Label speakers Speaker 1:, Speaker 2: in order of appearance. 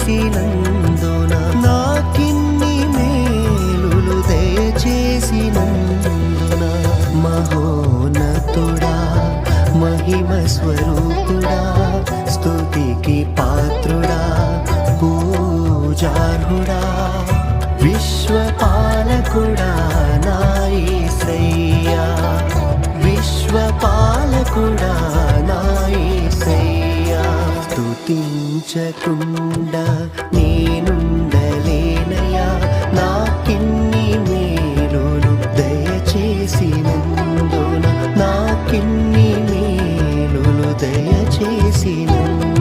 Speaker 1: చేసినందున నాకిన్ని మేలులు దయచేసినందున మహోన్నతుడా మహిమ స్వరూపుడా స్తుతికి పాత్రుడా పూజార్హుడా విశ్వపాలకుడా నా యేసయ్యా విశ్వపాలకుడా నా యేసయ్యా స్తుతించకుండా నేనుండలేనయ్యా నాకిన్ని మేలులు దయచేసినందున నాకిన్ని మేలులు దయచేసినందున